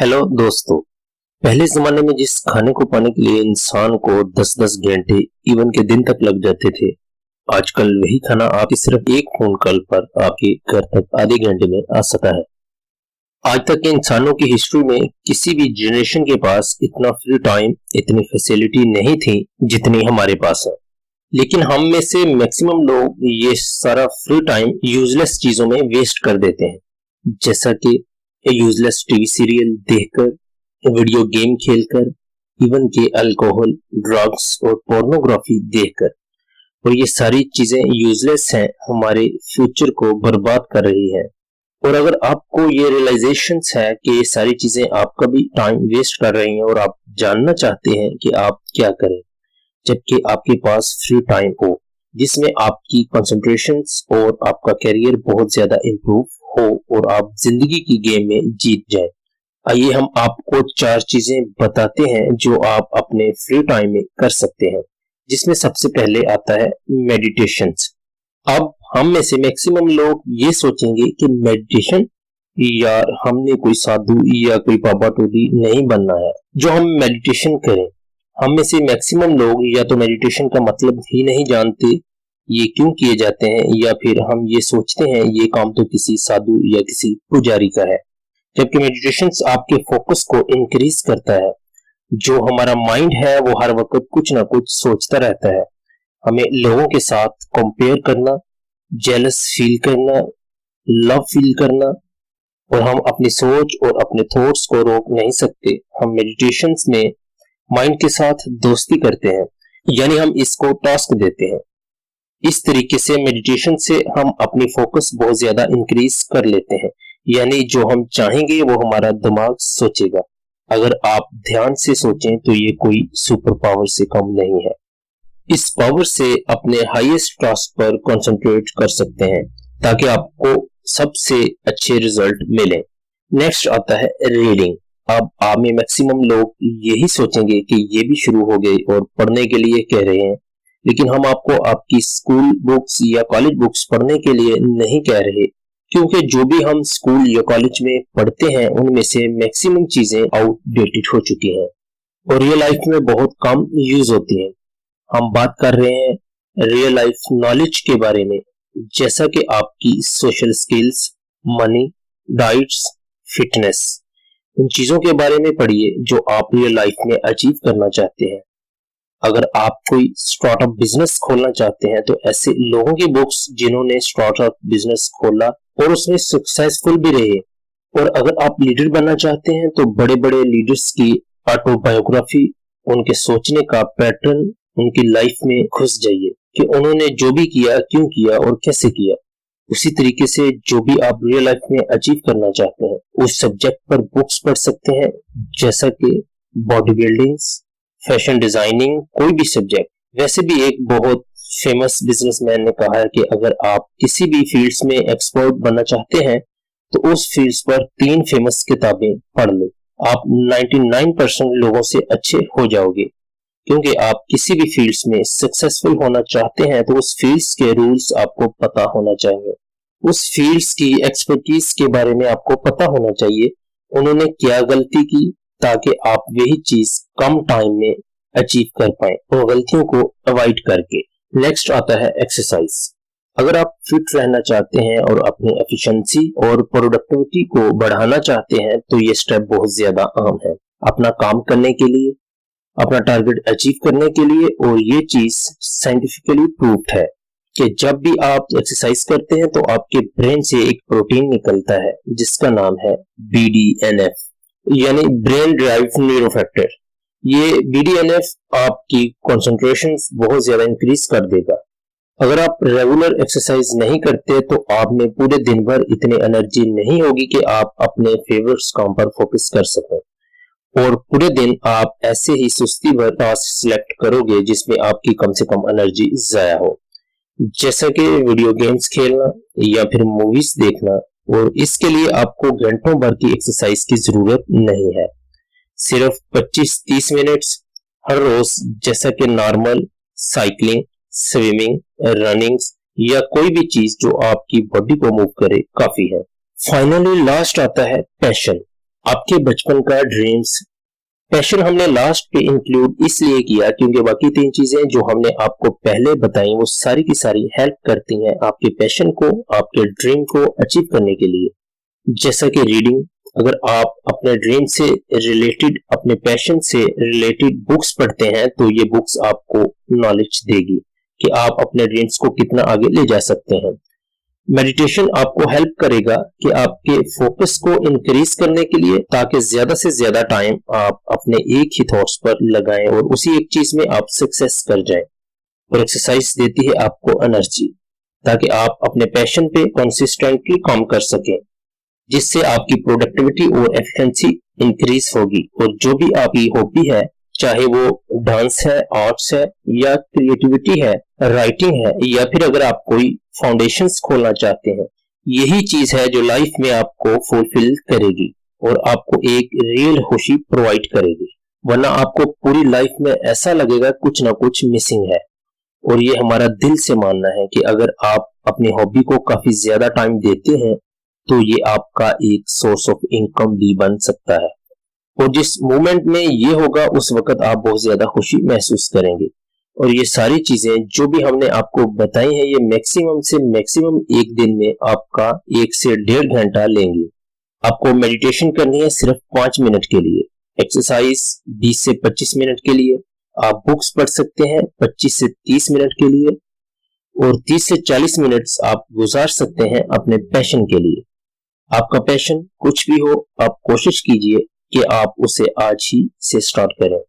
Hello दोस्तों। पहले जमाने में जिस खाने को पाने के लिए इंसान को 10-10 घंटे इवन के दिन तक लग जाते थे, आजकल वही खाना आपके सिर्फ एक फोन कॉल पर आपके घर तक आधे घंटे में आ सकता है। आज तक के इंसानों की हिस्ट्री में किसी भी जनरेशन के पास इतना फ्री टाइम, इतनी फैसिलिटी नहीं थी जितनी हमारे पास है। लेकिन हम में से मैक्सिमम लोग ये सारा फ्री टाइम यूजलेस चीजों में वेस्ट कर देते हैं, जैसा कि यूजलेस टीवी सीरियल देखकर, वीडियो गेम खेलकर, इवन के अल्कोहल, ड्रग्स और पोर्नोग्राफी देखकर। और ये सारी चीजें यूजलेस हैं, हमारे फ्यूचर को बर्बाद कर रही हैं। और अगर आपको ये रियलाइजेशन है कि ये सारी चीजें आपका भी टाइम वेस्ट कर रही हैं और आप जानना चाहते हैं कि आप क्या करें जबकि आपके पास फ्री टाइम हो जिसमें आपकी कंसंट्रेशन और आपका करियर बहुत ज्यादा इंप्रूव हो और आप जिंदगी की गेम में जीत जाएं। आइए हम आपको 4 चीजें बताते हैं जो आप अपने फ्री टाइम में कर सकते हैं, जिसमें सबसे पहले आता है मेडिटेशन। अब हम में से मैक्सिमम लोग ये सोचेंगे कि मेडिटेशन, यार हमने कोई साधु या कोई बाबा टोडी नहीं बनना है जो हम मेडिटेशन करें। हम में से मैक्सिमम लोग या तो मेडिटेशन का मतलब ही नहीं जानते, ये क्यों किए जाते हैं, या फिर हम ये सोचते हैं ये काम तो किसी साधु या किसी पुजारी का है। जबकि मेडिटेशन आपके फोकस को इंक्रीज करता है। जो हमारा माइंड है वो हर वक्त कुछ ना कुछ सोचता रहता है। हमें लोगों के साथ कंपेयर करना, जेलस फील करना, लव फील करना, और हम अपनी सोच और अपने थॉट्स को रोक नहीं सकते। हम मेडिटेशन में माइंड के साथ दोस्ती करते हैं, यानी हम इसको टास्क देते हैं। इस तरीके से मेडिटेशन से हम अपनी फोकस बहुत ज्यादा इंक्रीज कर लेते हैं, यानी जो हम चाहेंगे वो हमारा दिमाग सोचेगा। अगर आप ध्यान से सोचें तो ये कोई सुपर पावर से कम नहीं है। इस पावर से अपने हाईएस्ट टास्क पर कंसंट्रेट कर सकते हैं ताकि आपको सबसे अच्छे रिजल्ट मिले। नेक्स्ट आता है रीडिंग। अब आप में मैक्सिमम लोग यही सोचेंगे कि ये भी शुरू हो गए और पढ़ने के लिए कह रहे हैं, लेकिन हम आपको आपकी स्कूल बुक्स या कॉलेज बुक्स पढ़ने के लिए नहीं कह रहे, क्योंकि जो भी हम स्कूल या कॉलेज में पढ़ते हैं उनमें से मैक्सिमम चीजें आउटडेटेड हो चुकी हैं और रियल लाइफ में बहुत कम यूज होती हैं। हम बात कर रहे हैं रियल लाइफ नॉलेज के बारे में, जैसा कि आपकी social skills, money, diets, fitness. उन चीजों के बारे में पढ़िए जो आप रियल लाइफ में अचीव करना चाहते हैं। अगर आप कोई स्टार्टअप बिजनेस खोलना चाहते हैं तो ऐसे लोगों की बुक्स जिन्होंने स्टार्टअप बिजनेस खोला और उसमें सक्सेसफुल भी रहे। और अगर आप लीडर बनना चाहते हैं तो बड़े बड़े लीडर्स की ऑटोबायोग्राफी, उनके सोचने का पैटर्न, उनकी लाइफ में घुस जाइए कि उन्होंने जो भी किया, क्यों किया और कैसे किया। उसी तरीके से जो भी आप रियल लाइफ में अचीव करना चाहते हैं उस सब्जेक्ट पर बुक्स पढ़ सकते हैं, जैसा कि बॉडी बिल्डिंग, फैशन डिजाइनिंग, कोई भी सब्जेक्ट। वैसे भी एक बहुत फेमस बिजनेसमैन ने कहा है कि अगर आप किसी भी फील्ड्स में एक्सपर्ट बनना चाहते हैं तो उस फील्ड्स पर 3 फेमस किताबें पढ़ लो, आप 99% लोगों से अच्छे हो जाओगे। क्योंकि आप किसी भी फील्ड्स में सक्सेसफुल होना चाहते हैं तो उस फील्ड्स के रूल्स आपको पता होना चाहिए, उस फील्ड्स की एक्सपर्टीज के बारे में आपको पता होना चाहिए, उन्होंने क्या गलती की, ताकि आप वही चीज कम टाइम में अचीव कर पाए और गलतियों को अवॉइड करके। नेक्स्ट आता है एक्सरसाइज। अगर आप फिट रहना चाहते हैं और अपनी एफिशिएंसी और प्रोडक्टिविटी को बढ़ाना चाहते हैं तो ये स्टेप बहुत ज्यादा अहम है अपना काम करने के लिए, अपना टारगेट अचीव करने के लिए। और ये चीज साइंटिफिकली प्रूव्ड है कि जब भी आप एक्सरसाइज करते हैं तो आपके ब्रेन से एक प्रोटीन निकलता है जिसका नाम है BDNF, यानी ब्रेन ड्राइव्ड न्यूरोफैक्टर। ये BDNF आपकी कंसंट्रेशन बहुत ज्यादा इंक्रीज कर देगा। अगर आप रेगुलर एक्सरसाइज नहीं करते तो आप में पूरे दिन भर इतनी एनर्जी नहीं होगी कि आप अपने फेवरेट काम पर फोकस कर सकें, और पूरे दिन आप ऐसे ही सुस्ती भर टास्क सिलेक्ट करोगे जिसमें आपकी कम से कम एनर्जी जाया हो, जैसा कि वीडियो गेम्स खेलना या फिर मूवीज देखना। और इसके लिए आपको घंटों भर की एक्सरसाइज की जरूरत नहीं है, सिर्फ 25-30 मिनट्स हर रोज, जैसा कि नॉर्मल साइकिलिंग, स्विमिंग, रनिंग या कोई भी चीज जो आपकी बॉडी को मूव करे काफी है। फाइनली लास्ट आता है पैशन। आपके बचपन का ड्रीम्स। पैशन हमने लास्ट पे इंक्लूड इसलिए किया क्योंकि बाकी 3 चीजें जो हमने आपको पहले बताई वो सारी की सारी हेल्प करती हैं आपके पैशन को, आपके ड्रीम को अचीव करने के लिए। जैसा कि रीडिंग, अगर आप अपने ड्रीम से रिलेटेड, अपने पैशन से रिलेटेड बुक्स पढ़ते हैं तो ये बुक्स आपको नॉलेज देगी कि आप अपने ड्रीम्स को कितना आगे ले जा सकते हैं। मेडिटेशन आपको हेल्प करेगा कि आपके फोकस को इंक्रीज करने के लिए, ताकि ज्यादा से ज्यादा टाइम आप अपने एक ही थॉट्स पर लगाएं और उसी एक चीज में आप सक्सेस कर जाएं। और एक्सरसाइज देती है आपको एनर्जी, ताकि आप अपने पैशन पे कंसिस्टेंटली काम कर सकें, जिससे आपकी प्रोडक्टिविटी और एफिशिएंसी इंक्रीज होगी। और जो भी आपकी हॉबी है, चाहे वो डांस है, आर्ट्स है या क्रिएटिविटी है, राइटिंग है, या फिर अगर आप कोई फाउंडेशंस खोलना चाहते हैं, यही चीज है जो लाइफ में आपको फुलफिल करेगी और आपको एक रियल खुशी प्रोवाइड करेगी। वरना आपको पूरी लाइफ में ऐसा लगेगा कुछ ना कुछ मिसिंग है। और ये हमारा दिल से मानना है कि अगर आप अपनी हॉबी को काफी ज्यादा टाइम देते हैं तो ये आपका एक सोर्स ऑफ इनकम भी बन सकता है। और जिस मोमेंट में ये होगा उस वक्त आप बहुत ज्यादा खुशी महसूस करेंगे। और ये सारी चीजें जो भी हमने आपको बताई हैं, ये मैक्सिमम से मैक्सिमम एक दिन में आपका 1 से 1.5 घंटा लेंगे। आपको मेडिटेशन करनी है सिर्फ 5 मिनट के लिए, एक्सरसाइज 20 से 25 मिनट के लिए, आप बुक्स पढ़ सकते हैं 25 से 30 मिनट के लिए, और 30 से 40 मिनट आप गुजार सकते हैं अपने पैशन के लिए। आपका पैशन कुछ भी हो, आप कोशिश कीजिए कि आप उसे आज ही से स्टार्ट करें।